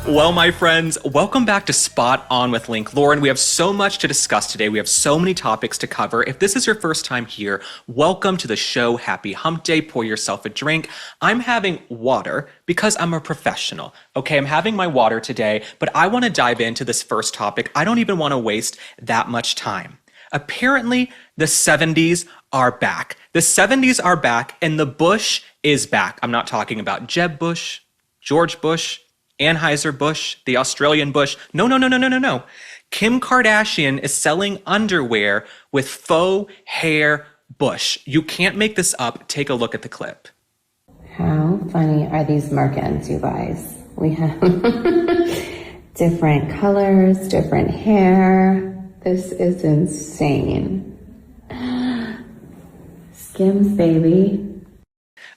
Well, my friends, welcome back to Spot On with Link Lauren. We have so much to discuss today. We have so many topics to cover. If this is your first time here, welcome to the show. Happy hump day. Pour yourself a drink. I'm having water because I'm a professional. Okay, I'm having my water today, but I want to dive into this first topic. I don't even want to waste that much time. Apparently, the 70s are back. The 70s are back, and the Bush is back. I'm not talking about Jeb Bush, George Bush, Anheuser-Busch, the Australian Bush. No. Kim Kardashian is selling underwear with faux hair bush. You can't make this up. Take a look at the clip. How funny are these Merkins, you guys? We have different colors, different hair. This is insane. Skims, baby.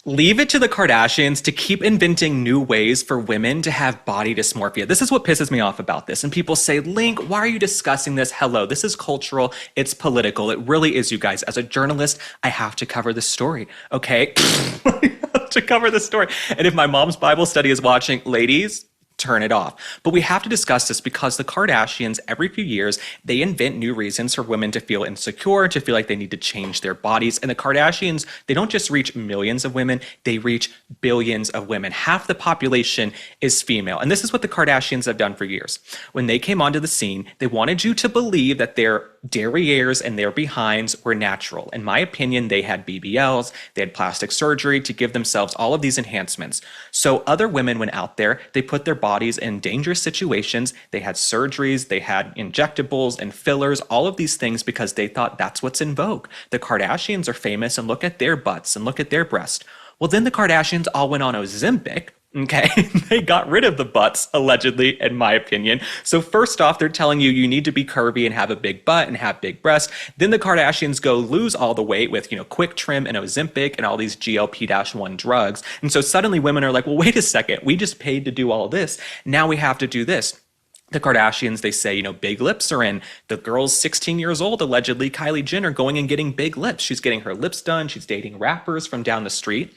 Leave it to the Kardashians to keep inventing new ways for women to have body dysmorphia. This is what pisses me off about this. And people say, Link, why are you discussing this? Hello, this is cultural. It's political. It really is, you guys. As a journalist, I have to cover the story, okay? I have to cover the story. And if my mom's Bible study is watching, ladies, turn it off. But we have to discuss this because the Kardashians, every few years, they invent new reasons for women to feel insecure, to feel like they need to change their bodies. And the Kardashians, they don't just reach millions of women, they reach billions of women. Half the population is female. And this is what the Kardashians have done for years. When they came onto the scene, they wanted you to believe that their derrieres and their behinds were natural. In my opinion, they had BBLs, they had plastic surgery to give themselves all of these enhancements. So other women went out there, they put their bodies in dangerous situations, they had surgeries, they had injectables and fillers, all of these things because they thought that's what's in vogue. The Kardashians are famous and look at their butts and look at their breasts. Well, then the Kardashians all went on Ozempic. Okay, they got rid of the butts, allegedly, in my opinion. So first off, they're telling you you need to be curvy and have a big butt and have big breasts. Then the Kardashians go lose all the weight with, quick trim and Ozempic and all these GLP-1 drugs. And so suddenly women are like, well, wait a second, we just paid to do all this. Now we have to do this. The Kardashians, they say, big lips are in. The girl's 16 years old, allegedly, Kylie Jenner, going and getting big lips. She's getting her lips done. She's dating rappers from down the street.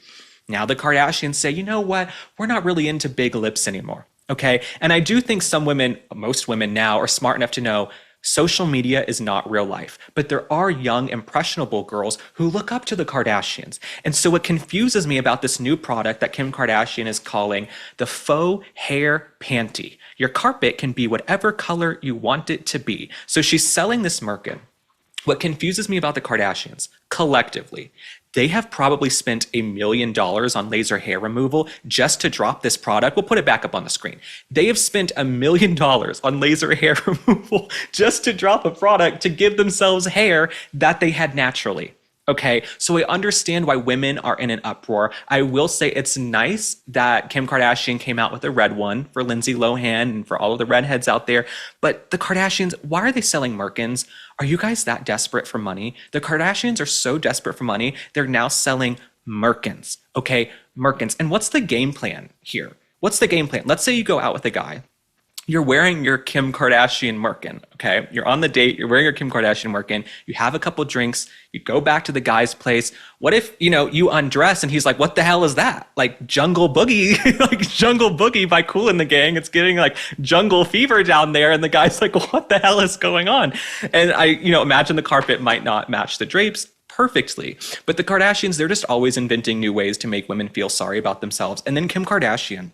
Now the Kardashians say, you know what? We're not really into big lips anymore, okay? And I do think some women, most women now, are smart enough to know social media is not real life. But there are young, impressionable girls who look up to the Kardashians. And so what confuses me about this new product that Kim Kardashian is calling the Faux Hair Panty. Your carpet can be whatever color you want it to be. So she's selling this Merkin. What confuses me about the Kardashians, collectively, they have probably spent $1 million on laser hair removal just to drop this product. We'll put it back up on the screen. They have spent $1 million on laser hair removal just to drop a product to give themselves hair that they had naturally. Okay, so I understand why women are in an uproar. I will say it's nice that Kim Kardashian came out with a red one for Lindsay Lohan and for all of the redheads out there. But the Kardashians, why are they selling Merkins? Are you guys that desperate for money? The Kardashians are so desperate for money, they're now selling Merkins. Okay, Merkins. And what's the game plan here? What's the game plan? Let's say you go out with a guy. You're wearing your Kim Kardashian Merkin, okay? You're on the date, you're wearing your Kim Kardashian Merkin, you have a couple drinks, you go back to the guy's place. What if, you undress and he's like, what the hell is that? Like Jungle Boogie, like Jungle Boogie by Kool and the Gang. It's getting like jungle fever down there. And the guy's like, what the hell is going on? And I, imagine the carpet might not match the drapes perfectly. But the Kardashians, they're just always inventing new ways to make women feel sorry about themselves. And then Kim Kardashian,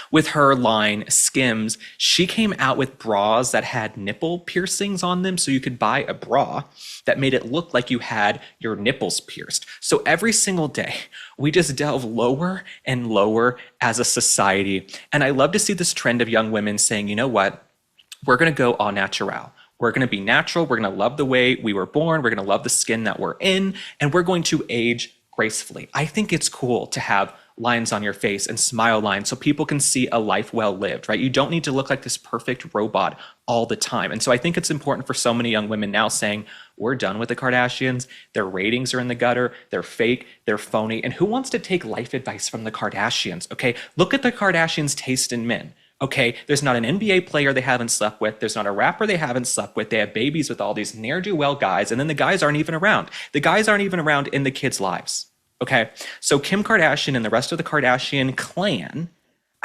with her line Skims, she came out with bras that had nipple piercings on them. So you could buy a bra that made it look like you had your nipples pierced. So every single day, we just delve lower and lower as a society. And I love to see this trend of young women saying, you know what? We're going to go au naturel. We're going to be natural. We're going to love the way we were born. We're going to love the skin that we're in. And we're going to age gracefully. I think it's cool to have lines on your face and smile lines so people can see a life well lived, right? You don't need to look like this perfect robot all the time. And so I think it's important for so many young women now saying, we're done with the Kardashians. Their ratings are in the gutter. They're fake. They're phony. And who wants to take life advice from the Kardashians? Okay, look at the Kardashians' taste in men. Okay, there's not an NBA player they haven't slept with. There's not a rapper they haven't slept with. They have babies with all these ne'er-do-well guys. And then the guys aren't even around. The guys aren't even around in the kids' lives. Okay, so Kim Kardashian and the rest of the Kardashian clan,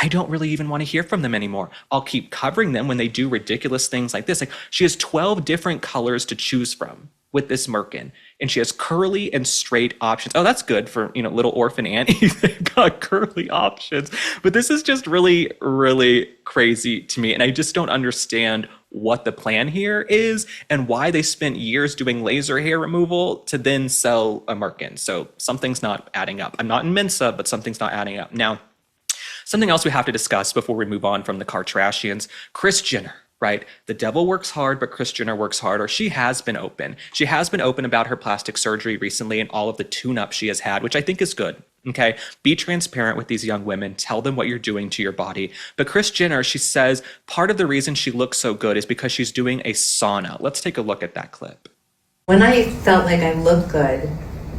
I don't really even want to hear from them anymore. I'll keep covering them when they do ridiculous things like this. Like, she has 12 different colors to choose from with this merkin, and she has curly and straight options. Oh, that's good for, little orphan Annie. They've got curly options. But this is just really, really crazy to me. And I just don't understand what the plan here is and why they spent years doing laser hair removal to then sell a merkin. So something's not adding up. I'm not in Mensa, but something's not adding up. Now, something else we have to discuss before we move on from the Kardashians, Kris Jenner. Right? The devil works hard, but Kris Jenner works harder. She has been open. She has been open about her plastic surgery recently and all of the tune-up she has had, which I think is good. Okay? Be transparent with these young women. Tell them what you're doing to your body. But Kris Jenner, she says part of the reason she looks so good is because she's doing a sauna. Let's take a look at that clip. When I felt like I looked good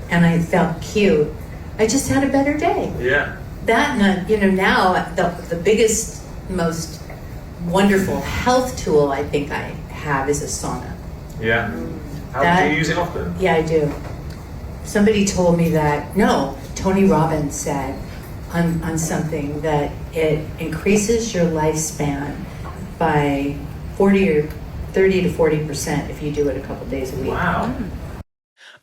and I felt cute, I just had a better day. Yeah. That, now the biggest, most wonderful health tool I think I have is a sauna. Yeah. Do you use it often? Yeah, I do. Somebody told me that, Tony Robbins said on something that it increases your lifespan by 30 to 40% if you do it a couple days a week. Wow.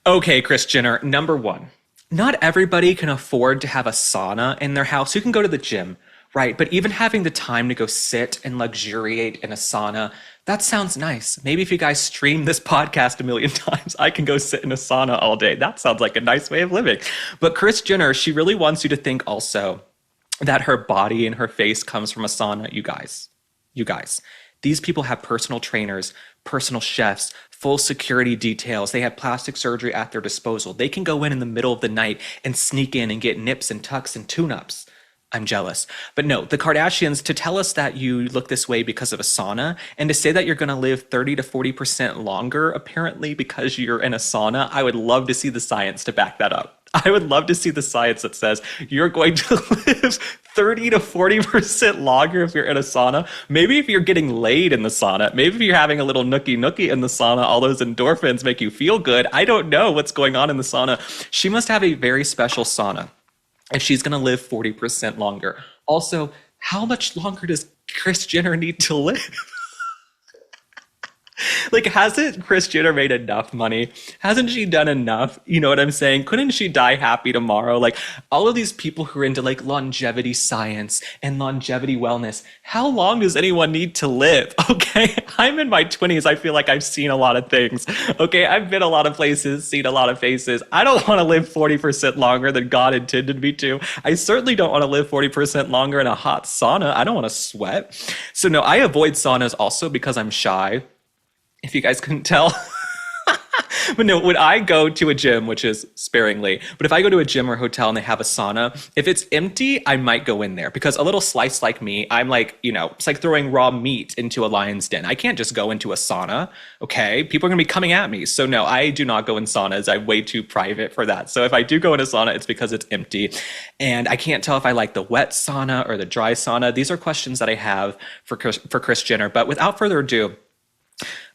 Okay, Kris Jenner, number one. Not everybody can afford to have a sauna in their house. You can go to the gym. Right, but even having the time to go sit and luxuriate in a sauna, that sounds nice. Maybe if you guys stream this podcast a million times, I can go sit in a sauna all day. That sounds like a nice way of living. But Kris Jenner, she really wants you to think also that her body and her face comes from a sauna. You guys, these people have personal trainers, personal chefs, full security details. They have plastic surgery at their disposal. They can go in the middle of the night and sneak in and get nips and tucks and tune-ups. I'm jealous. But no, the Kardashians, to tell us that you look this way because of a sauna and to say that you're going to live 30 to 40% longer, apparently, because you're in a sauna, I would love to see the science to back that up. I would love to see the science that says you're going to live 30 to 40% longer if you're in a sauna. Maybe if you're getting laid in the sauna, maybe if you're having a little nookie in the sauna, all those endorphins make you feel good. I don't know what's going on in the sauna. She must have a very special sauna if she's going to live 40% longer. Also, how much longer does Kris Jenner need to live? Like, hasn't Kris Jenner made enough money? Hasn't she done enough? You know what I'm saying? Couldn't she die happy tomorrow? Like, all of these people who are into like longevity science and longevity wellness, how long does anyone need to live? Okay, I'm in my 20s. I feel like I've seen a lot of things. Okay, I've been a lot of places, seen a lot of faces. I don't want to live 40% longer than God intended me to. I certainly don't want to live 40% longer in a hot sauna. I don't want to sweat. So no, I avoid saunas also because I'm shy. If you guys couldn't tell. But no, when I go to a gym, which is sparingly, but if I go to a gym or hotel and they have a sauna, if it's empty, I might go in there because a little slice like me, I'm like, it's like throwing raw meat into a lion's den. I can't just go into a sauna, okay? People are gonna be coming at me. So no, I do not go in saunas. I'm way too private for that. So if I do go in a sauna, it's because it's empty. And I can't tell if I like the wet sauna or the dry sauna. These are questions that I have for Kris Jenner. But without further ado,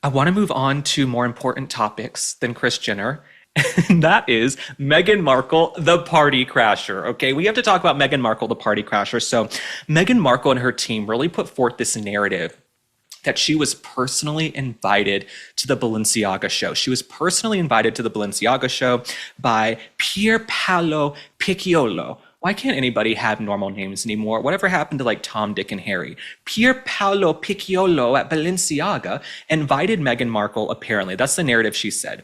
I want to move on to more important topics than Kris Jenner, and that is Meghan Markle, the party crasher. Okay, we have to talk about Meghan Markle, the party crasher. So Meghan Markle and her team really put forth this narrative that she was personally invited to the Balenciaga show. She was personally invited to the Balenciaga show by Pier Paolo Picciolo. Why can't anybody have normal names anymore? Whatever happened to like Tom, Dick, and Harry? Pier Paolo Picciolo at Balenciaga invited Meghan Markle, apparently. That's the narrative she said.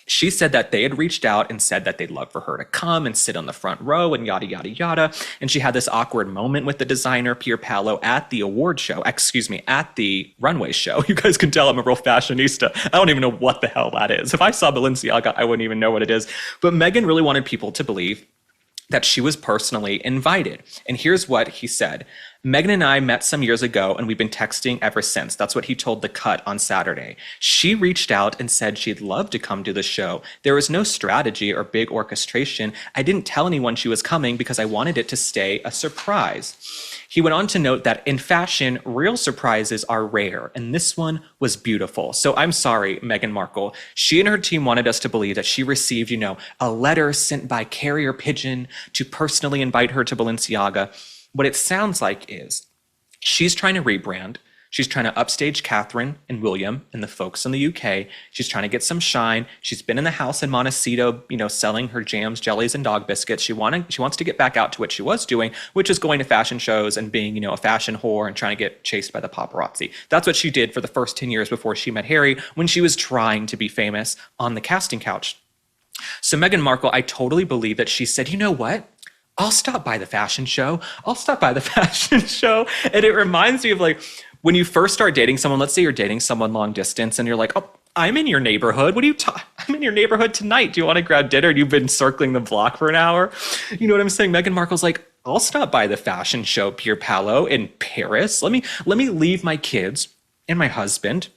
She said that they had reached out and said that they'd love for her to come and sit on the front row and yada, yada, yada. And she had this awkward moment with the designer, Pier Paolo, at the award show, at the runway show. You guys can tell I'm a real fashionista. I don't even know what the hell that is. If I saw Balenciaga, I wouldn't even know what it is. But Meghan really wanted people to believe that she was personally invited. And here's what he said. Meghan and I met some years ago and we've been texting ever since. That's what he told The Cut on Saturday. She reached out and said she'd love to come to the show. There was no strategy or big orchestration. I didn't tell anyone she was coming because I wanted it to stay a surprise. He went on to note that in fashion, real surprises are rare, and this one was beautiful. So I'm sorry, Meghan Markle. She and her team wanted us to believe that she received, a letter sent by carrier pigeon to personally invite her to Balenciaga. What it sounds like is she's trying to rebrand. She's trying to upstage Catherine and William and the folks in the UK. She's trying to get some shine. She's been in the house in Montecito, selling her jams, jellies, and dog biscuits. She wants to get back out to what she was doing, which is going to fashion shows and being, a fashion whore and trying to get chased by the paparazzi. That's what she did for the first 10 years before she met Harry, when she was trying to be famous on the casting couch. So Meghan Markle, I totally believe that she said, you know what? I'll stop by the fashion show. And it reminds me of when you first start dating someone, let's say you're dating someone long distance and you're like, oh, I'm in your neighborhood. What are you I'm in your neighborhood tonight. Do you want to grab dinner? And you've been circling the block for an hour. You know what I'm saying? Meghan Markle's like, I'll stop by the fashion show, Pier Paolo in Paris. Let me leave my kids and my husband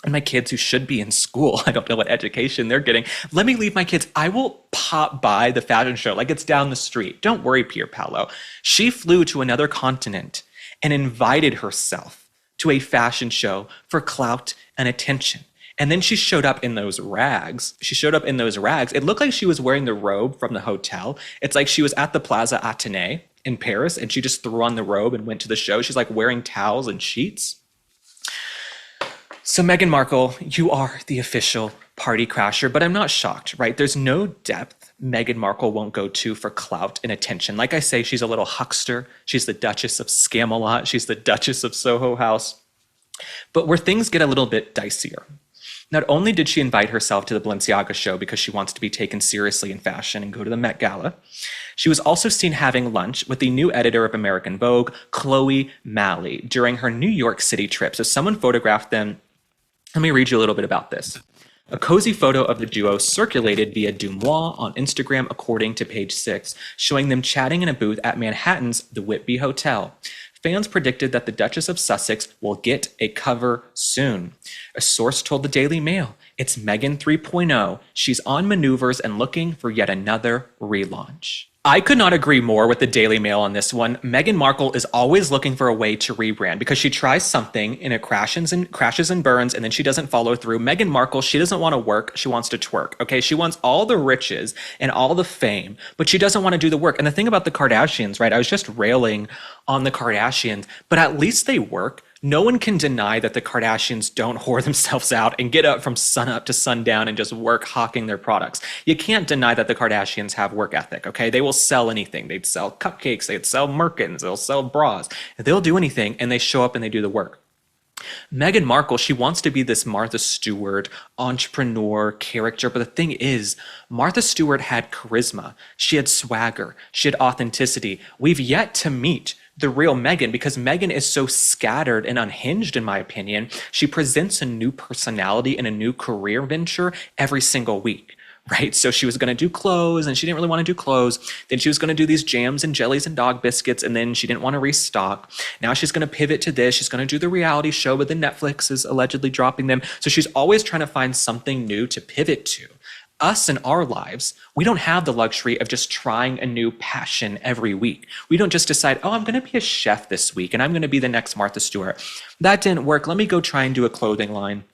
and my kids who should be in school. I don't know what education they're getting. Let me leave my kids. I will pop by the fashion show like it's down the street. Don't worry, Pier Paolo. She flew to another continent and invited herself to a fashion show for clout and attention. And then she showed up in those rags. It looked like she was wearing the robe from the hotel. It's like she was at the Plaza Athénée in Paris and she just threw on the robe and went to the show. She's like wearing towels and sheets. So Meghan Markle, you are the official party crasher, but I'm not shocked, right? There's no depth Meghan Markle won't go to for clout and attention. Like I say, she's a little huckster. She's the Duchess of Scamelot. She's the Duchess of Soho House. But where things get a little bit dicier, not only did she invite herself to the Balenciaga show because she wants to be taken seriously in fashion and go to the Met Gala, she was also seen having lunch with the new editor of American Vogue, Chloe Malley, during her New York City trip. So someone photographed them. Let me read you a little bit about this. A cozy photo of the duo circulated via Dumois on Instagram, according to Page 6, showing them chatting in a booth at Manhattan's The Whitby Hotel. Fans predicted that the Duchess of Sussex will get a cover soon. A source told the Daily Mail, it's Megyn 3.0. She's on maneuvers and looking for yet another relaunch. I could not agree more with the Daily Mail on this one. Meghan Markle is always looking for a way to rebrand because she tries something and it crashes and burns and then she doesn't follow through. Meghan Markle, she doesn't want to work. She wants to twerk. Okay. She wants all the riches and all the fame, but she doesn't want to do the work. And the thing about the Kardashians, right? I was just railing on the Kardashians, but at least they work. No one can deny that the Kardashians don't whore themselves out and get up from sunup to sundown and just work hawking their products. You can't deny that the Kardashians have work ethic, okay? They will sell anything. They'd sell cupcakes, they'd sell Merkins, they'll sell bras. They'll do anything and they show up and they do the work. Meghan Markle, she wants to be this Martha Stewart entrepreneur character, but the thing is, Martha Stewart had charisma, she had swagger, she had authenticity. We've yet to meet the real Megyn because Megyn is so scattered and unhinged, in my opinion. She presents a new personality and a new career venture every single week. Right? So she was going to do clothes and she didn't really want to do clothes. Then she was going to do these jams and jellies and dog biscuits and then she didn't want to restock. Now she's going to pivot to this. She's going to do the reality show, but then Netflix is allegedly dropping them. So she's always trying to find something new to pivot to. Us in our lives, we don't have the luxury of just trying a new passion every week. We don't just decide, oh, I'm going to be a chef this week and I'm going to be the next Martha Stewart. That didn't work. Let me go try and do a clothing line.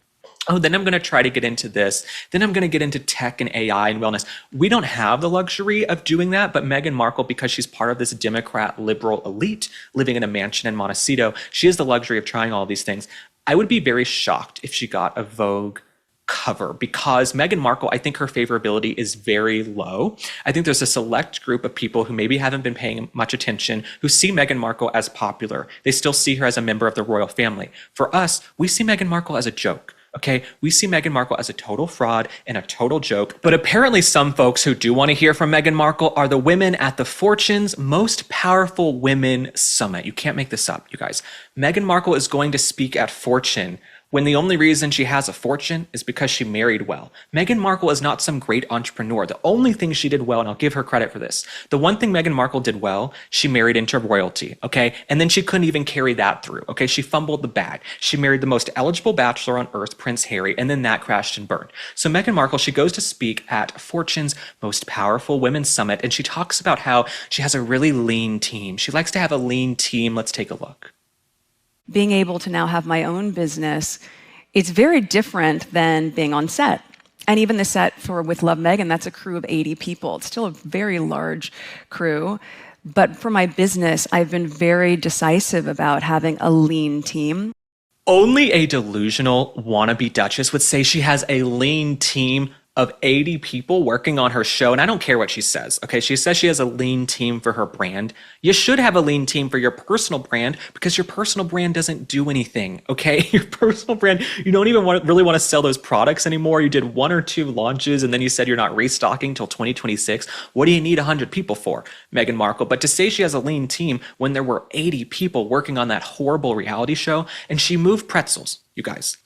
Oh, then I'm going to try to get into this. Then I'm going to get into tech and AI and wellness. We don't have the luxury of doing that, but Meghan Markle, because she's part of this Democrat liberal elite living in a mansion in Montecito, she has the luxury of trying all these things. I would be very shocked if she got a Vogue cover because Meghan Markle, I think her favorability is very low. I think there's a select group of people who maybe haven't been paying much attention who see Meghan Markle as popular. They still see her as a member of the royal family. For us, we see Meghan Markle as a joke. Okay, we see Meghan Markle as a total fraud and a total joke. But apparently some folks who do want to hear from Meghan Markle are the women at the Fortune's Most Powerful Women Summit. You can't make this up, you guys. Meghan Markle is going to speak at Fortune when the only reason she has a fortune is because she married well. Meghan Markle is not some great entrepreneur. The only thing she did well, and I'll give her credit for this, the one thing Meghan Markle did well, she married into royalty, okay? And then she couldn't even carry that through, okay? She fumbled the bag. She married the most eligible bachelor on earth, Prince Harry, and then that crashed and burned. So Meghan Markle, she goes to speak at Fortune's Most Powerful Women Summit, and she talks about how she has a really lean team. She likes to have a lean team. Let's take a look. Being able to now have my own business, it's very different than being on set. And even the set for With Love Megyn, that's a crew of 80 people. It's still a very large crew. But for my business, I've been very decisive about having a lean team. Only a delusional wannabe Duchess would say she has a lean team of 80 people working on her show. And I don't care what she says, okay? She says she has a lean team for her brand. You should have a lean team for your personal brand because your personal brand doesn't do anything, okay? Your personal brand, you don't even really want to sell those products anymore. You did 1 or 2 launches and then you said you're not restocking till 2026. What do you need 100 people for, Meghan Markle? But to say she has a lean team when there were 80 people working on that horrible reality show and she moved pretzels, you guys.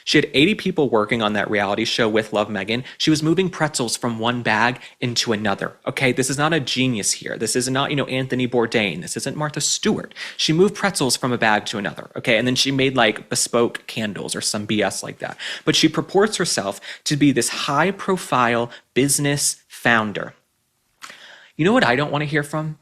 She had 80 people working on that reality show with Love Megyn. She was moving pretzels from one bag into another. Okay, this is not a genius here. This is not, Anthony Bourdain. This isn't Martha Stewart. She moved pretzels from a bag to another. Okay, and then she made like bespoke candles or some BS like that. But she purports herself to be this high-profile business founder. You know what I don't want to hear from?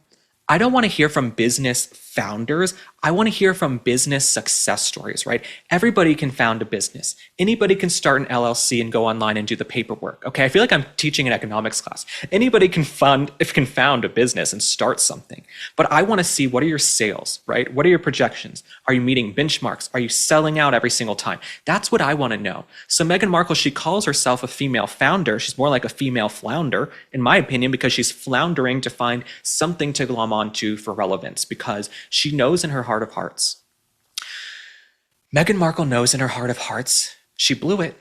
I don't want to hear from business founders. I want to hear from business success stories, right? Everybody can found a business. Anybody can start an LLC and go online and do the paperwork. Okay, I feel like I'm teaching an economics class. Anybody can found a business and start something. But I want to see, what are your sales, right? What are your projections? Are you meeting benchmarks? Are you selling out every single time? That's what I want to know. So Meghan Markle, she calls herself a female founder. She's more like a female flounder, in my opinion, because she's floundering to find something to glom onto for relevance, because she knows in her heart of hearts. Meghan Markle knows in her heart of hearts, she blew it.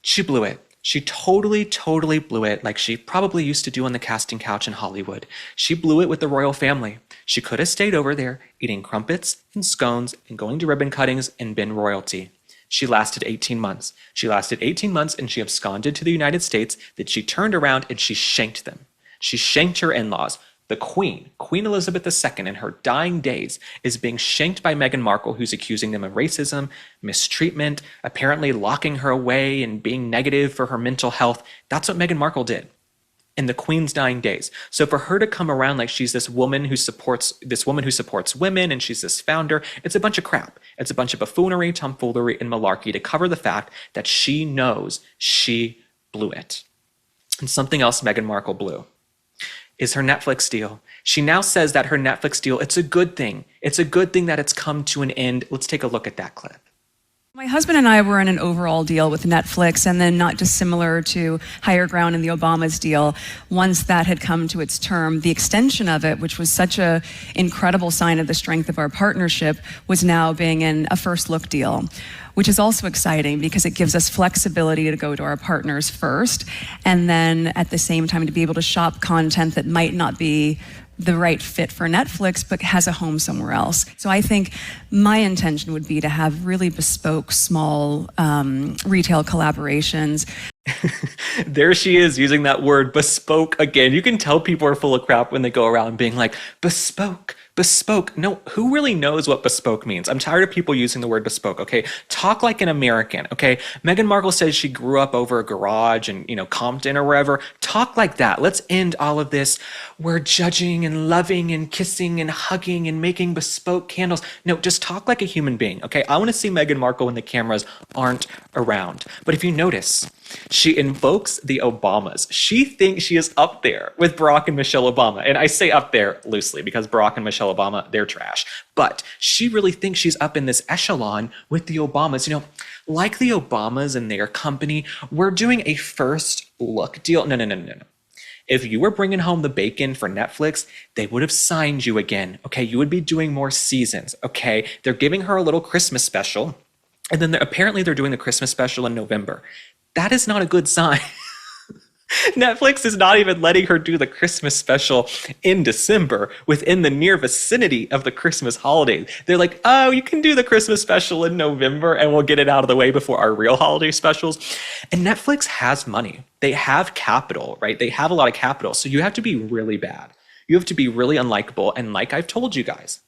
She blew it. She totally, totally blew it, like she probably used to do on the casting couch in Hollywood. She blew it with the royal family. She could have stayed over there eating crumpets and scones and going to ribbon cuttings and been royalty. She lasted 18 months. She lasted 18 months and she absconded to the United States. Then she turned around and she shanked them. She shanked her in-laws. The Queen Elizabeth II, in her dying days, is being shanked by Meghan Markle, who's accusing them of racism, mistreatment, apparently locking her away and being negative for her mental health. That's what Meghan Markle did in the Queen's dying days. So for her to come around like she's this woman who supports women and she's this founder, it's a bunch of crap. It's a bunch of buffoonery, tomfoolery, and malarkey to cover the fact that she knows she blew it. And something else Meghan Markle blew is her Netflix deal. She now says that her Netflix deal, it's a good thing. It's a good thing that it's come to an end. Let's take a look at that clip. My husband and I were in an overall deal with Netflix, and then not dissimilar to Higher Ground and the Obamas deal. Once that had come to its term, the extension of it, which was such an incredible sign of the strength of our partnership, was now being in a first look deal, which is also exciting because it gives us flexibility to go to our partners first, and then at the same time to be able to shop content that might not be the right fit for Netflix, but has a home somewhere else. So I think my intention would be to have really bespoke, small retail collaborations. There she is using that word bespoke again. You can tell people are full of crap when they go around being like, bespoke. No, who really knows what bespoke means? I'm tired of people using the word bespoke, okay? Talk like an American, okay? Meghan Markle says she grew up over a garage in, Compton or wherever. Talk like that. Let's end all of this. We're judging and loving and kissing and hugging and making bespoke candles. No, just talk like a human being, okay? I want to see Meghan Markle when the cameras aren't around. But if you notice, she invokes the Obamas. She thinks she is up there with Barack and Michelle Obama. And I say up there loosely because Barack and Michelle Obama, they're trash. But she really thinks she's up in this echelon with the Obamas. Like the Obamas and their company, we're doing a first look deal. No. If you were bringing home the bacon for Netflix, they would have signed you again, okay? You would be doing more seasons, okay? They're giving her a little Christmas special. And then apparently they're doing the Christmas special in November. That is not a good sign. Netflix is not even letting her do the Christmas special in December within the near vicinity of the Christmas holidays. They're like, oh, you can do the Christmas special in November and we'll get it out of the way before our real holiday specials. And Netflix has money. They have capital, right? They have a lot of capital. So you have to be really bad. You have to be really unlikable. And like I've told you guys,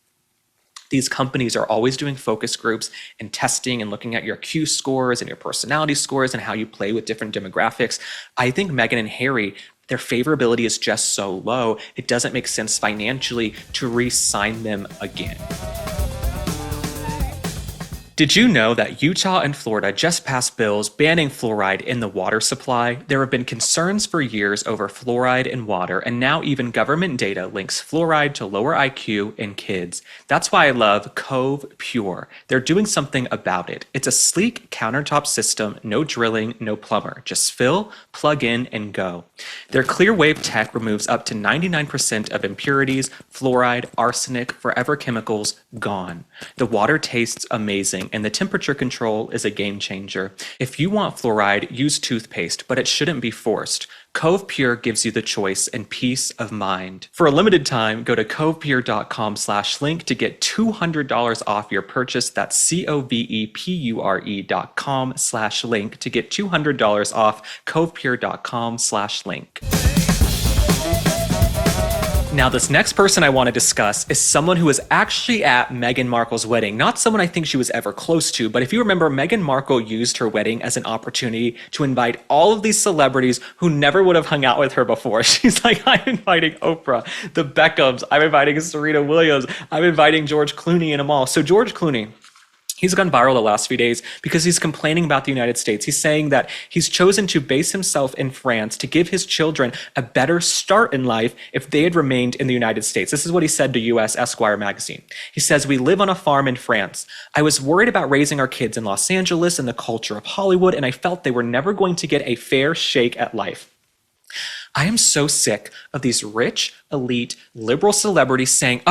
these companies are always doing focus groups and testing and looking at your Q scores and your personality scores and how you play with different demographics. I think Meghan and Harry, their favorability is just so low, it doesn't make sense financially to re-sign them again. Did you know that Utah and Florida just passed bills banning fluoride in the water supply? There have been concerns for years over fluoride in water, and now even government data links fluoride to lower IQ in kids. That's why I love Cove Pure. They're doing something about it. It's a sleek countertop system, no drilling, no plumber. Just fill, plug in, and go. Their clear wave tech removes up to 99% of impurities, fluoride, arsenic, forever chemicals, gone. The water tastes amazing, and the temperature control is a game changer. If you want fluoride, use toothpaste, but it shouldn't be forced. Cove Pure gives you the choice and peace of mind. For a limited time, go to covepure.com/link to get $200 off your purchase. That's covepure.com/link to get $200 off covepure.com/link. Now, this next person I want to discuss is someone who was actually at Meghan Markle's wedding. Not someone I think she was ever close to, but if you remember, Meghan Markle used her wedding as an opportunity to invite all of these celebrities who never would have hung out with her before. She's like, I'm inviting Oprah, the Beckhams, I'm inviting Serena Williams, I'm inviting George Clooney and them all. So George Clooney, he's gone viral the last few days because he's complaining about the United States. He's saying that he's chosen to base himself in France to give his children a better start in life if they had remained in the United States. This is what he said to US Esquire magazine. He says, "We live on a farm in France. I was worried about raising our kids in Los Angeles and the culture of Hollywood, and I felt they were never going to get a fair shake at life. I am so sick of these rich, elite, liberal celebrities saying,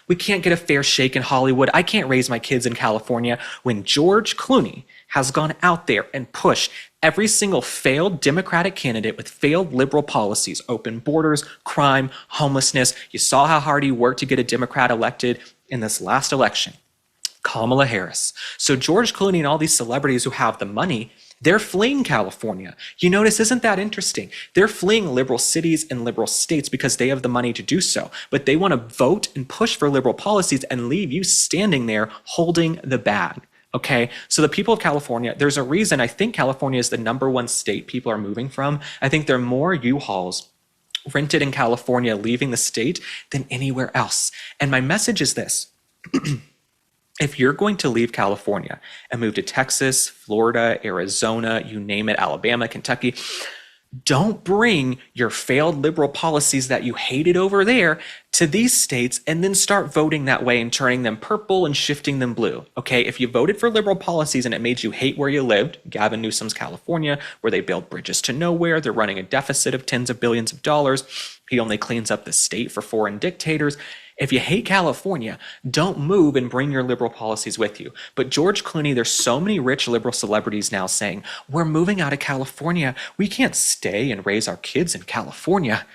we can't get a fair shake in Hollywood. I can't raise my kids in California," when George Clooney has gone out there and pushed every single failed Democratic candidate with failed liberal policies, open borders, crime, homelessness. You saw how hard he worked to get a Democrat elected in this last election. Kamala Harris. So George Clooney and all these celebrities who have the money, they're fleeing California. You notice, isn't that interesting? They're fleeing liberal cities and liberal states because they have the money to do so. But they want to vote and push for liberal policies and leave you standing there holding the bag. Okay, so the people of California, there's a reason I think California is the #1 state people are moving from. I think there are more U-Hauls rented in California leaving the state than anywhere else. And my message is this. If you're going to leave California and move to Texas, Florida, Arizona, you name it, Alabama, Kentucky, don't bring your failed liberal policies that you hated over there to these states and then start voting that way and turning them purple and shifting them blue. Okay, if you voted for liberal policies and it made you hate where you lived, Gavin Newsom's California, where they build bridges to nowhere, they're running a deficit of tens of billions of dollars, he only cleans up the state for foreign dictators. If you hate California, don't move and bring your liberal policies with you. But George Clooney, there's so many rich liberal celebrities now saying, we're moving out of California. We can't stay and raise our kids in California.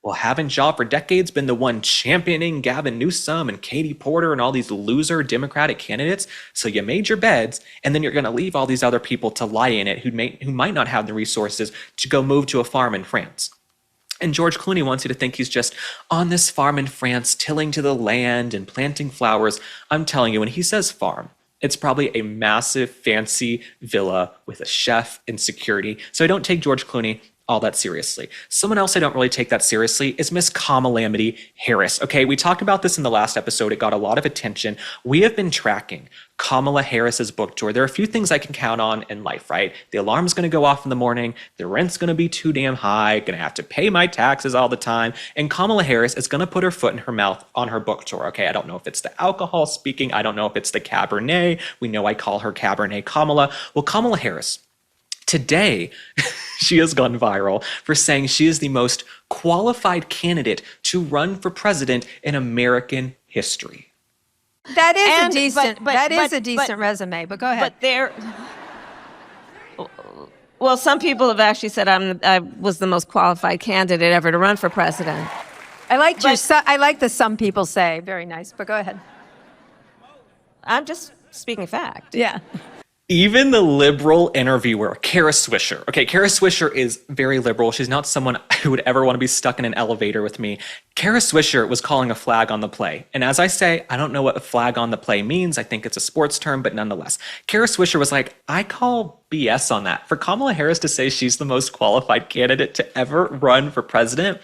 Well, haven't y'all for decades been the one championing Gavin Newsom and Katie Porter and all these loser Democratic candidates? So you made your beds, and then you're going to leave all these other people to lie in it who might not have the resources to go move to a farm in France. And George Clooney wants you to think he's just on this farm in France, tilling to the land and planting flowers. I'm telling you, when he says farm, it's probably a massive, fancy villa with a chef and security. So I don't take George Clooney all that seriously. Someone else I don't really take that seriously is Miss Kamala Harris. Okay, we talked about this in the last episode. It got a lot of attention. We have been tracking Kamala Harris's book tour. There are a few things I can count on in life, right? The alarm's going to go off in the morning. The rent's going to be too damn high. Going to have to pay my taxes all the time. And Kamala Harris is going to put her foot in her mouth on her book tour. Okay, I don't know if it's the alcohol speaking. I don't know if it's the Cabernet. We know I call her Cabernet Kamala. Well, Kamala Harris, today, she has gone viral for saying she is the most qualified candidate to run for president in American history. That is a decent resume, but go ahead. Well, some people have actually said I was the most qualified candidate ever to run for president. I like the some people say. Very nice, but go ahead. I'm just speaking fact. Yeah. Even the liberal interviewer, Kara Swisher. Okay, Kara Swisher is very liberal. She's not someone who would ever want to be stuck in an elevator with me. Kara Swisher was calling a flag on the play. And as I say, I don't know what a flag on the play means. I think it's a sports term, but nonetheless. Kara Swisher was like, I call BS on that. For Kamala Harris to say she's the most qualified candidate to ever run for president,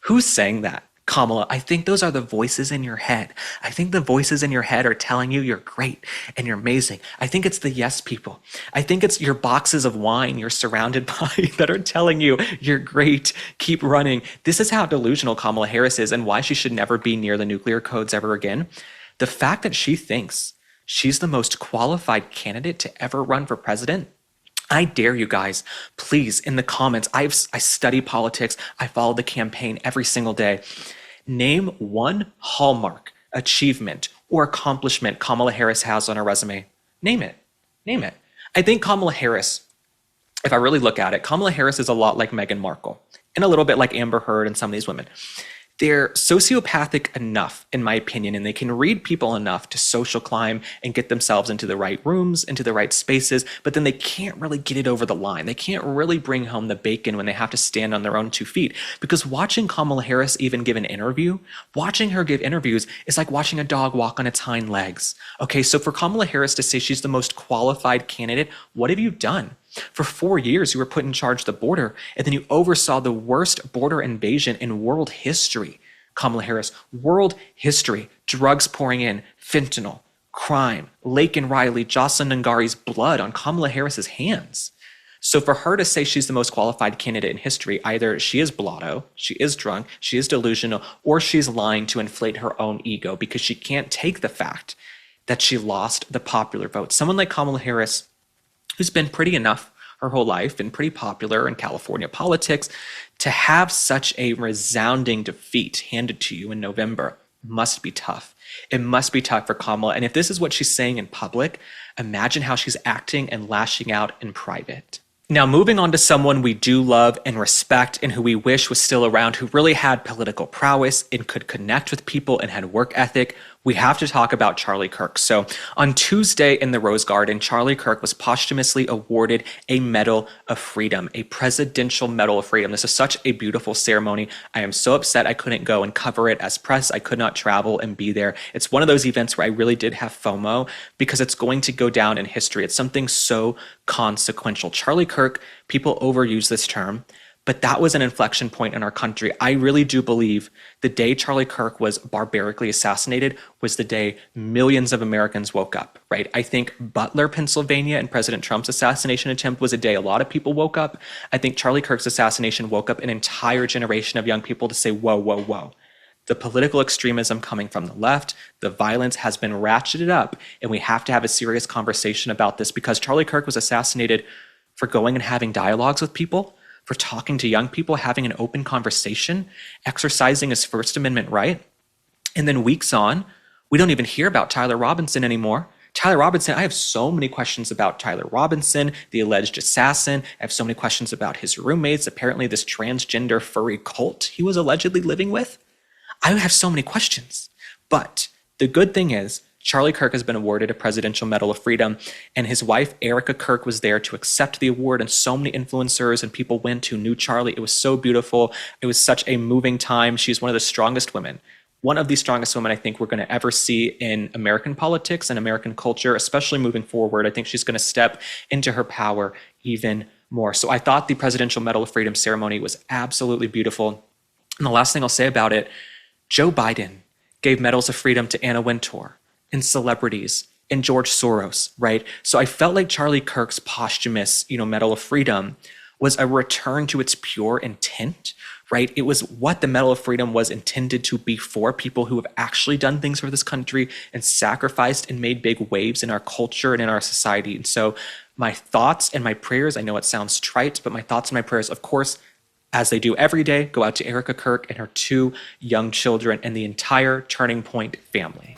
who's saying that? Kamala, I think those are the voices in your head. I think the voices in your head are telling you you're great and you're amazing. I think it's the yes people. I think it's your boxes of wine you're surrounded by that are telling you you're great, keep running. This is how delusional Kamala Harris is and why she should never be near the nuclear codes ever again. The fact that she thinks she's the most qualified candidate to ever run for president, I dare you guys, please, in the comments, I study politics, I follow the campaign every single day. Name one hallmark, achievement, or accomplishment Kamala Harris has on her resume. Name it. Name it. I think Kamala Harris, if I really look at it, Kamala Harris is a lot like Meghan Markle and a little bit like Amber Heard and some of these women. They're sociopathic enough, in my opinion, and they can read people enough to social climb and get themselves into the right rooms, into the right spaces, but then they can't really get it over the line. They can't really bring home the bacon when they have to stand on their own 2 feet. Because watching Kamala Harris even give an interview, watching her give interviews is like watching a dog walk on its hind legs. Okay, so for Kamala Harris to say she's the most qualified candidate, what have you done? For 4 years, you were put in charge of the border, and then you oversaw the worst border invasion in world history. Kamala Harris, world history, drugs pouring in, fentanyl, crime, Lake and Riley, Jocelyn Ngari's blood on Kamala Harris's hands. So for her to say she's the most qualified candidate in history, either she is blotto, she is drunk, she is delusional, or she's lying to inflate her own ego because she can't take the fact that she lost the popular vote. Someone like Kamala Harris, who's been pretty enough her whole life and pretty popular in California politics, to have such a resounding defeat handed to you in November must be tough. It must be tough for Kamala. And if this is what she's saying in public, imagine how she's acting and lashing out in private. Now, moving on to someone we do love and respect and who we wish was still around, who really had political prowess and could connect with people and had work ethic, we have to talk about Charlie Kirk. So on Tuesday in the Rose Garden, Charlie Kirk was posthumously awarded a Medal of Freedom, a Presidential Medal of Freedom. This is such a beautiful ceremony. I am so upset I couldn't go and cover it as press. I could not travel and be there. It's one of those events where I really did have FOMO because it's going to go down in history. It's something so consequential. Charlie Kirk, people overuse this term, but that was an inflection point in our country. I really do believe the day Charlie Kirk was barbarically assassinated was the day millions of Americans woke up, right? I think Butler, Pennsylvania, and President Trump's assassination attempt was a day a lot of people woke up. I think Charlie Kirk's assassination woke up an entire generation of young people to say, whoa, whoa, whoa. The political extremism coming from the left, the violence has been ratcheted up, and we have to have a serious conversation about this because Charlie Kirk was assassinated for going and having dialogues with people, for talking to young people, having an open conversation, exercising his First Amendment right. And then weeks on, we don't even hear about Tyler Robinson anymore. Tyler Robinson, I have so many questions about Tyler Robinson, the alleged assassin. I have so many questions about his roommates, apparently this transgender furry cult he was allegedly living with. I have so many questions. But the good thing is, Charlie Kirk has been awarded a Presidential Medal of Freedom, and his wife, Erica Kirk, was there to accept the award, and so many influencers and people went who knew Charlie. It was so beautiful. It was such a moving time. She's one of the strongest women. One of the strongest women I think we're going to ever see in American politics and American culture, especially moving forward. I think she's going to step into her power even more. So I thought the Presidential Medal of Freedom ceremony was absolutely beautiful. And the last thing I'll say about it, Joe Biden gave medals of freedom to Anna Wintour and celebrities and George Soros, right? So I felt like Charlie Kirk's posthumous, Medal of Freedom was a return to its pure intent, right? It was what the Medal of Freedom was intended to be for, people who have actually done things for this country and sacrificed and made big waves in our culture and in our society. And so my thoughts and my prayers, I know it sounds trite, but my thoughts and my prayers, of course, as they do every day, go out to Erica Kirk and her 2 young children and the entire Turning Point family.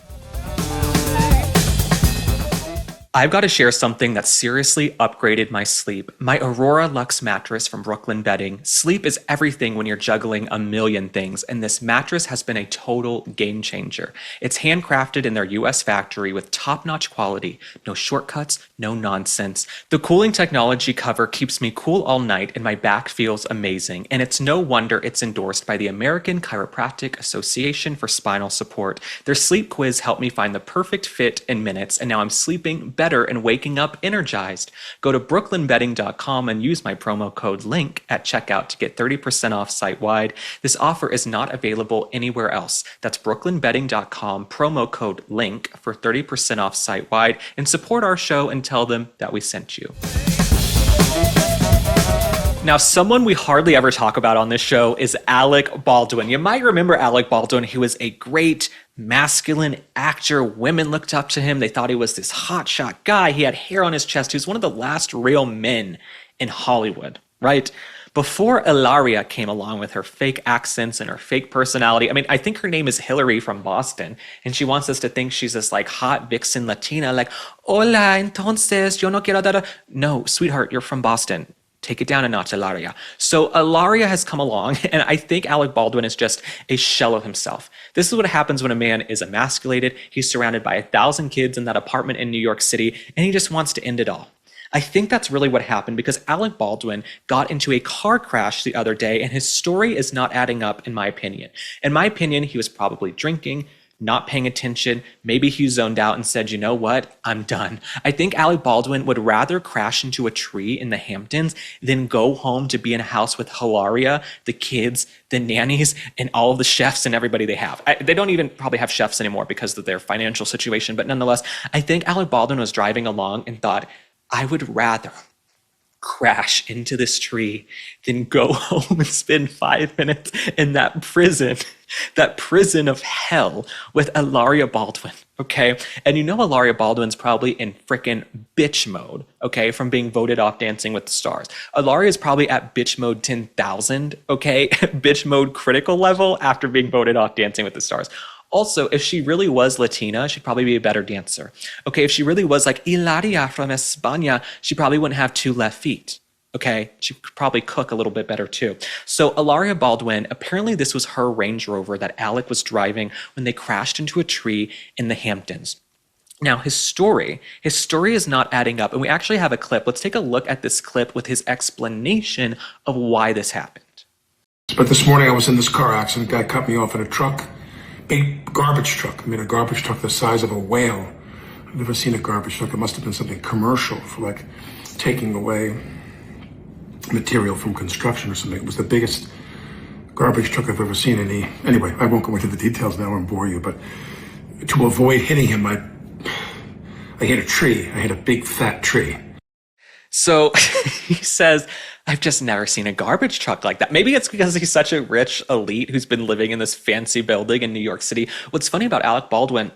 I've got to share something that seriously upgraded my sleep. My Aurora Luxe mattress from Brooklyn Bedding. Sleep is everything when you're juggling a million things, and this mattress has been a total game changer. It's handcrafted in their US factory with top-notch quality, no shortcuts, no nonsense. The cooling technology cover keeps me cool all night and my back feels amazing, and it's no wonder it's endorsed by the American Chiropractic Association for Spinal Support. Their sleep quiz helped me find the perfect fit in minutes, and now I'm sleeping better better and waking up energized. Go to brooklynbedding.com and use my promo code LINK at checkout to get 30% off site-wide. This offer is not available anywhere else. That's brooklynbedding.com, promo code LINK for 30% off site-wide, and support our show and tell them that we sent you. Now, someone we hardly ever talk about on this show is Alec Baldwin. You might remember Alec Baldwin. He was a great masculine actor. Women looked up to him. They thought he was this hotshot guy. He had hair on his chest. He was one of the last real men in Hollywood, right? Before Ilaria came along with her fake accents and her fake personality. I mean, I think her name is Hillary from Boston, and she wants us to think she's this like hot vixen Latina, like, hola, entonces, yo no quiero dar. No, sweetheart, you're from Boston. Take it down a notch, Ilaria. So Ilaria has come along, and I think Alec Baldwin is just a shell of himself. This is what happens when a man is emasculated. He's surrounded by 1,000 kids in that apartment in New York City, and he just wants to end it all. I think that's really what happened because Alec Baldwin got into a car crash the other day, and his story is not adding up, in my opinion. In my opinion, he was probably drinking, not paying attention. Maybe he zoned out and said, you know what, I'm done. I think Alec Baldwin would rather crash into a tree in the Hamptons than go home to be in a house with Hilaria, the kids, the nannies, and all of the chefs and everybody they have. They don't even probably have chefs anymore because of their financial situation. But nonetheless, I think Alec Baldwin was driving along and thought, I would rather crash into this tree than go home and spend 5 minutes in that prison of hell with Ilaria Baldwin, okay? And you know Ilaria Baldwin's probably in frickin' bitch mode, okay, from being voted off Dancing with the Stars. Ilaria is probably at bitch mode 10,000, okay? Bitch mode critical level after being voted off Dancing with the Stars. Also, if she really was Latina, she'd probably be a better dancer. Okay, if she really was like Ilaria from España, she probably wouldn't have 2 left feet. Okay, she could probably cook a little bit better too. So Ilaria Baldwin, apparently this was her Range Rover that Alec was driving when they crashed into a tree in the Hamptons. Now, his story is not adding up. And we actually have a clip. Let's take a look at this clip with his explanation of why this happened. But this morning I was in this car accident. Guy cut me off in a truck. Big garbage truck. I mean, a garbage truck the size of a whale. I've never seen a garbage truck. It must have been something commercial for like taking away material from construction or something. It was the biggest garbage truck I've ever seen. Anyway, I won't go into the details now and bore you, but to avoid hitting him, I hit a tree. I hit a big fat tree. So he says, I've just never seen a garbage truck like that. Maybe it's because he's such a rich elite who's been living in this fancy building in New York City. What's funny about Alec Baldwin,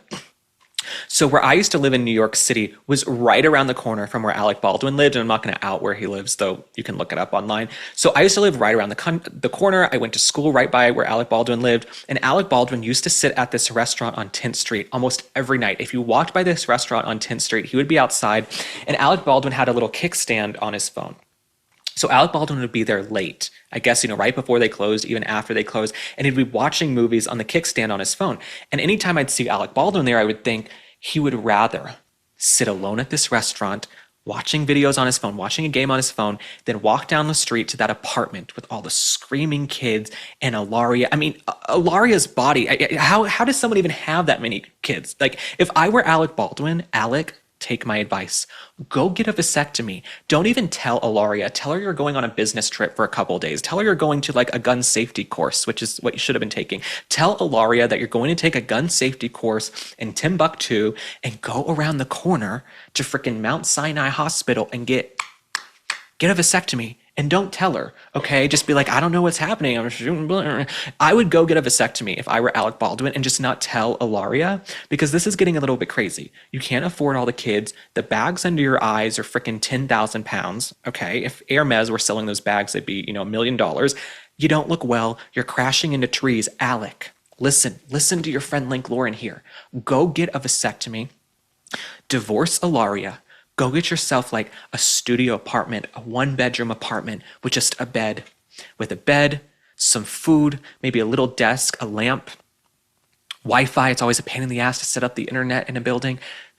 so where I used to live in New York City was right around the corner from where Alec Baldwin lived. And I'm not going to out where he lives, though you can look it up online. So I used to live right around the corner. I went to school right by where Alec Baldwin lived. And Alec Baldwin used to sit at this restaurant on 10th Street almost every night. If you walked by this restaurant on 10th Street, he would be outside. And Alec Baldwin had a little kickstand on his phone. So Alec Baldwin would be there late, I guess, right before they closed, even after they closed. And he'd be watching movies on the kickstand on his phone. And anytime I'd see Alec Baldwin there, I would think, he would rather sit alone at this restaurant, watching videos on his phone, watching a game on his phone, than walk down the street to that apartment with all the screaming kids and Ilaria. I mean, Ilaria's body, how does someone even have that many kids? Like, if I were Alec Baldwin, Alec, take my advice. Go get a vasectomy. Don't even tell Ilaria. Tell her you're going on a business trip for a couple of days. Tell her you're going to like a gun safety course, which is what you should have been taking. Tell Ilaria that you're going to take a gun safety course in Timbuktu and go around the corner to freaking Mount Sinai Hospital and get a vasectomy. And don't tell her, okay? Just be like, I don't know what's happening. I would go get a vasectomy if I were Alec Baldwin and just not tell Ilaria, because this is getting a little bit crazy. You can't afford all the kids. The bags under your eyes are freaking 10,000 pounds, okay? If Hermes were selling those bags, they'd be, $1 million. You don't look well. You're crashing into trees. Alec, listen to your friend Link Lauren here. Go get a vasectomy. Divorce Ilaria. Go get yourself like a studio apartment, a 1-bedroom apartment with just a bed. With a bed, some food, maybe a little desk, a lamp, Wi-Fi. It's always a pain in the ass to set up the internet in a building.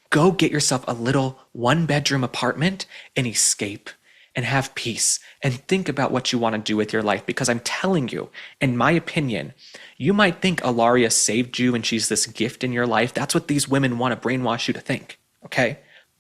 Go get yourself a little 1-bedroom apartment and escape and have peace and think about what you want to do with your life. Because I'm telling you, in my opinion, you might think Ilaria saved you and she's this gift in your life. That's what these women want to brainwash you to think, okay?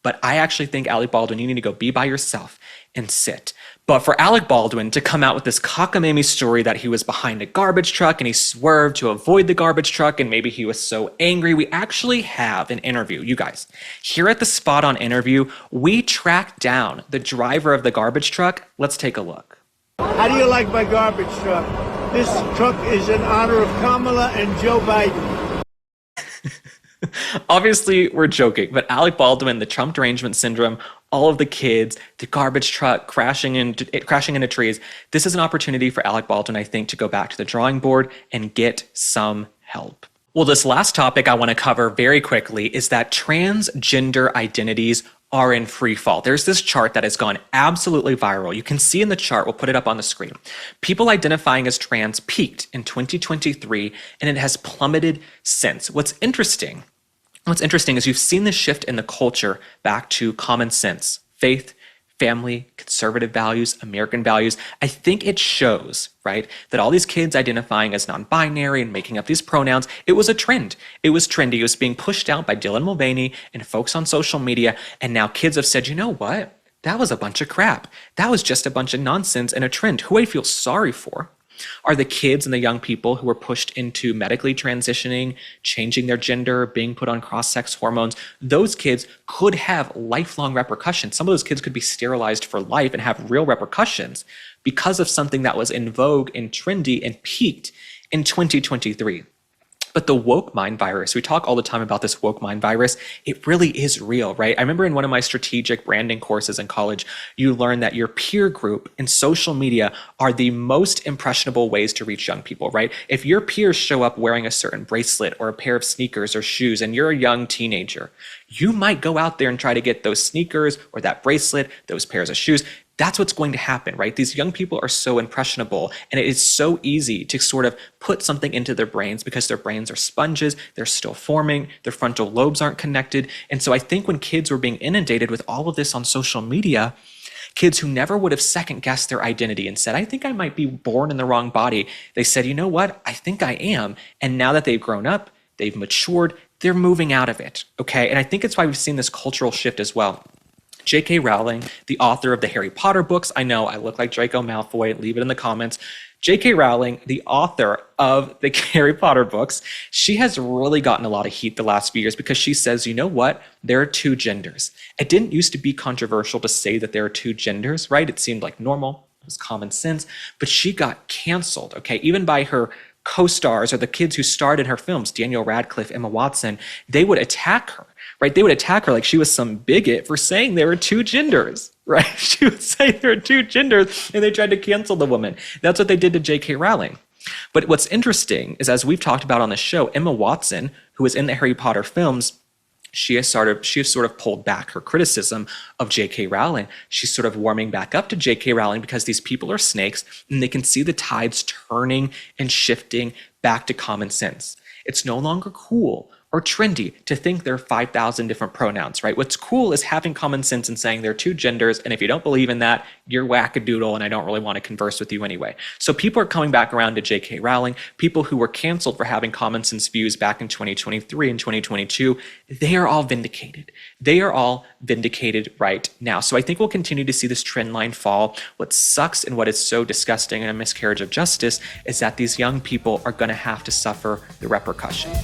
But I actually think, Alec Baldwin, you need to go be by yourself and sit. But for Alec Baldwin to come out with this cockamamie story that he was behind a garbage truck and he swerved to avoid the garbage truck and maybe he was so angry, we actually have an interview. You guys, here at the Spot On interview, we tracked down the driver of the garbage truck. Let's take a look. How do you like my garbage truck? This truck is in honor of Kamala and Joe Biden. Obviously, we're joking, but Alec Baldwin, the Trump derangement syndrome, all of the kids, the garbage truck crashing into trees. This is an opportunity for Alec Baldwin, I think, to go back to the drawing board and get some help. Well, this last topic I want to cover very quickly is that transgender identities are in free fall. There's this chart that has gone absolutely viral. You can see in the chart, we'll put it up on the screen. People identifying as trans peaked in 2023, and it has plummeted since. What's interesting is you've seen this shift in the culture back to common sense, faith, family, conservative values, American values. I think it shows, right, that all these kids identifying as non-binary and making up these pronouns, it was a trend. It was trendy. It was being pushed out by Dylan Mulvaney and folks on social media. And now kids have said, you know what? That was a bunch of crap. That was just a bunch of nonsense and a trend. Who I feel sorry for are the kids and the young people who were pushed into medically transitioning, changing their gender, being put on cross-sex hormones. Those kids could have lifelong repercussions. Some of those kids could be sterilized for life and have real repercussions because of something that was in vogue and trendy and peaked in 2023. But the woke mind virus, we talk all the time about this woke mind virus, it really is real, right? I remember in one of my strategic branding courses in college, you learn that your peer group and social media are the most impressionable ways to reach young people, right? If your peers show up wearing a certain bracelet or a pair of sneakers or shoes and you're a young teenager, you might go out there and try to get those sneakers or that bracelet, those pairs of shoes. That's what's going to happen, right? These young people are so impressionable, and it is so easy to sort of put something into their brains because their brains are sponges, they're still forming, their frontal lobes aren't connected. And so I think when kids were being inundated with all of this on social media, kids who never would have second-guessed their identity and said, I think I might be born in the wrong body, they said, you know what? I think I am. And now that they've grown up, they've matured, they're moving out of it, okay? And I think it's why we've seen this cultural shift as well. J.K. Rowling, the author of the Harry Potter books. I know I look like Draco Malfoy. Leave it in the comments. J.K. Rowling, the author of the Harry Potter books, she has really gotten a lot of heat the last few years because she says, you know what? There are two genders. It didn't used to be controversial to say that there are two genders, right? It seemed like normal. It was common sense. But she got canceled, okay? Even by her co-stars or the kids who starred in her films, Daniel Radcliffe, Emma Watson, they would attack her. Right? They would attack her like she was some bigot for saying there were two genders, right? She would say there are two genders and they tried to cancel the woman. That's what they did to J.K. Rowling. But what's interesting is, as we've talked about on the show, Emma Watson, who was in the Harry Potter films, she has sort of pulled back her criticism of J.K. Rowling. She's sort of warming back up to J.K. Rowling because these people are snakes and they can see the tides turning and shifting back to common sense. It's no longer cool or trendy to think there are 5,000 different pronouns, right? What's cool is having common sense and saying there are two genders, and if you don't believe in that, you're wackadoodle, and I don't really want to converse with you anyway. So people are coming back around to J.K. Rowling. People who were canceled for having common sense views back in 2023 and 2022, they are all vindicated. They are all vindicated right now. So I think we'll continue to see this trend line fall. What sucks and what is so disgusting and a miscarriage of justice is that these young people are going to have to suffer the repercussions.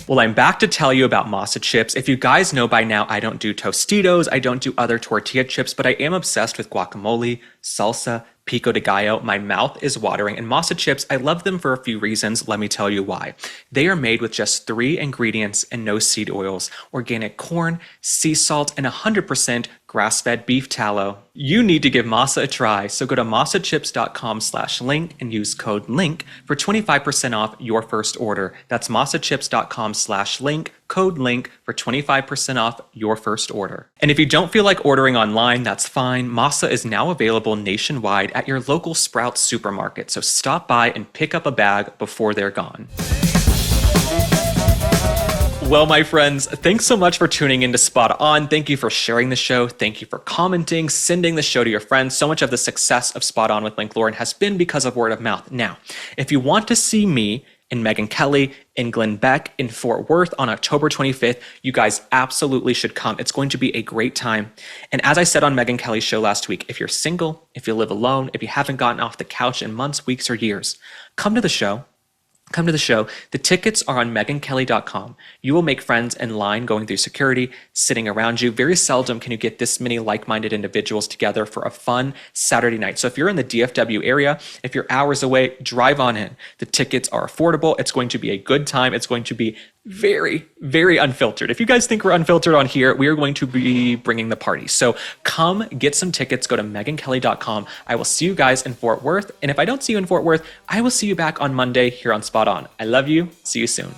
Well, I'm back to tell you about masa chips. If you guys know by now, I don't do Tostitos, I don't do other tortilla chips, but I am obsessed with guacamole, salsa, pico de gallo. My mouth is watering. And masa chips, I love them for a few reasons. Let me tell you why. They are made with just 3 ingredients and no seed oils, organic corn, sea salt, and 100% grass-fed beef tallow. You need to give masa a try, so go to masachips.com/link and use code LINK for 25% off your first order. That's masachips.com/link, code LINK for 25% off your first order. And if you don't feel like ordering online, that's fine. Masa is now available nationwide at your local Sprouts supermarket, so stop by and pick up a bag before they're gone. Well, my friends, thanks so much for tuning in to Spot On. Thank you for sharing the show. Thank you for commenting, sending the show to your friends. So much of the success of Spot On with Link Lauren has been because of word of mouth. Now, if you want to see me in Megyn Kelly, in Glenn Beck, in Fort Worth on October 25th. You guys absolutely should come. It's going to be a great time. And as I said on Megyn Kelly's show last week, if you're single, if you live alone, if you haven't gotten off the couch in months, weeks, or years, come to the show. Come to the show. The tickets are on megynkelly.com. You will make friends in line going through security, sitting around you. Very seldom can you get this many like-minded individuals together for a fun Saturday night. So if you're in the DFW area, if you're hours away, drive on in. The tickets are affordable. It's going to be a good time. It's going to be very, very unfiltered. If you guys think we're unfiltered on here, we are going to be bringing the party. So come get some tickets. Go to megynkelly.com. I will see you guys in Fort Worth. And if I don't see you in Fort Worth, I will see you back on Monday here on Spot On. I love you. See you soon.